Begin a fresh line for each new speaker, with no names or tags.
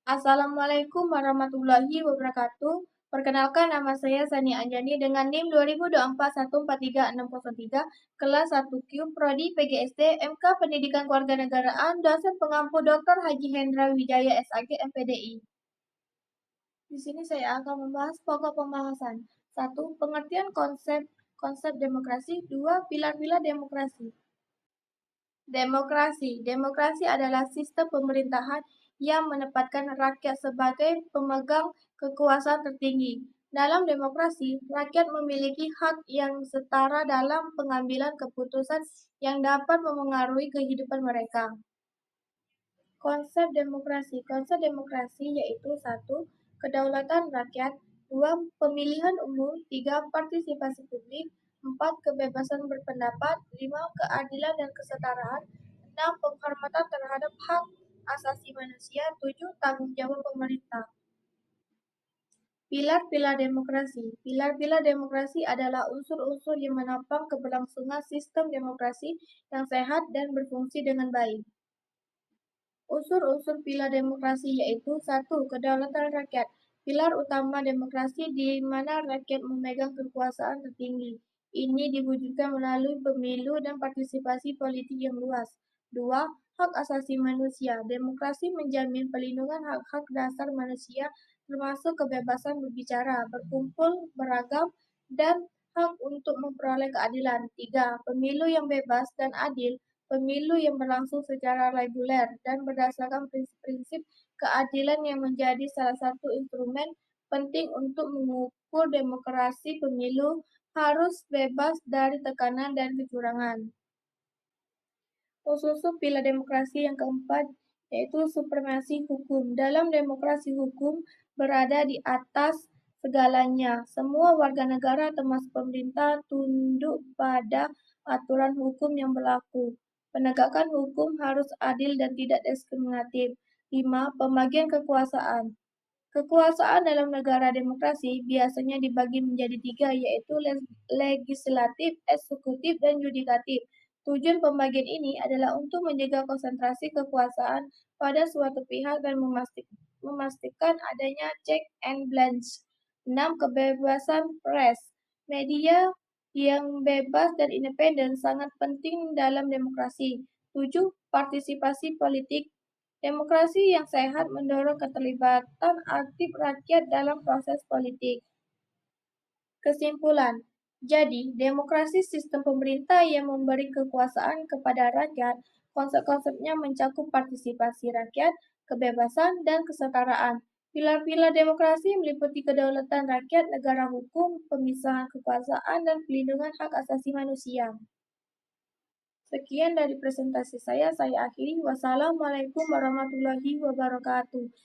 Assalamualaikum warahmatullahi wabarakatuh. Perkenalkan nama saya Sani Anjani dengan NIM 2024143603, kelas 1Q, Prodi PGSD, MK Pendidikan Kewarganegaraan, dosen pengampu Dr. Haji Hendra Wijaya SAG MPDI. Di sini saya akan membahas pokok pembahasan. 1. Pengertian konsep demokrasi. 2. Pilar-pilar demokrasi. Demokrasi adalah sistem pemerintahan yang menempatkan rakyat sebagai pemegang kekuasaan tertinggi. Dalam demokrasi, rakyat memiliki hak yang setara dalam pengambilan keputusan yang dapat memengaruhi kehidupan mereka. Konsep demokrasi yaitu 1. Kedaulatan rakyat. 2. Pemilihan umum. 3. Partisipasi publik. 4. Kebebasan berpendapat. 5. Keadilan dan kesetaraan. 6. Penghormatan terhadap hak asasi manusia. 7. Tanggung jawab pemerintah. Pilar-pilar demokrasi. Pilar-pilar demokrasi adalah unsur-unsur yang menopang keberlangsungan sistem demokrasi yang sehat dan berfungsi dengan baik. Unsur-unsur pilar demokrasi yaitu 1. Kedaulatan rakyat. Pilar utama demokrasi di mana rakyat memegang kekuasaan tertinggi. Ini diwujudkan melalui pemilu dan partisipasi politik yang luas. 2. Hak asasi manusia. Demokrasi menjamin pelindungan hak-hak dasar manusia termasuk kebebasan berbicara, berkumpul, beragam, dan hak untuk memperoleh keadilan. 3. Pemilu yang bebas dan adil. Pemilu yang berlangsung secara reguler dan berdasarkan prinsip-prinsip keadilan yang menjadi salah satu instrumen penting untuk mengukur demokrasi. Pemilu harus bebas dari tekanan dan kecurangan. Unsur pilar demokrasi yang keempat yaitu supremasi hukum. Dalam demokrasi, hukum berada di atas segalanya. Semua warga negara termasuk pemerintah tunduk pada aturan hukum yang berlaku. Penegakan hukum harus adil dan tidak diskriminatif. 5. Pembagian kekuasaan. Kekuasaan dalam negara demokrasi biasanya dibagi menjadi 3, yaitu legislatif, eksekutif, dan yudikatif. Tujuan pembagian ini adalah untuk menjaga konsentrasi kekuasaan pada suatu pihak dan memastikan adanya check and balance. 6. Kebebasan pers. Media yang bebas dan independen sangat penting dalam demokrasi. 7. Partisipasi politik. Demokrasi yang sehat mendorong keterlibatan aktif rakyat dalam proses politik. Kesimpulan, jadi demokrasi sistem pemerintah yang memberi kekuasaan kepada rakyat. Konsep-konsepnya mencakup partisipasi rakyat, kebebasan, dan kesetaraan. Pilar-pilar demokrasi meliputi kedaulatan rakyat, negara hukum, pemisahan kekuasaan, dan pelindungan hak asasi manusia. Sekian dari presentasi saya akhiri. Wassalamualaikum warahmatullahi wabarakatuh.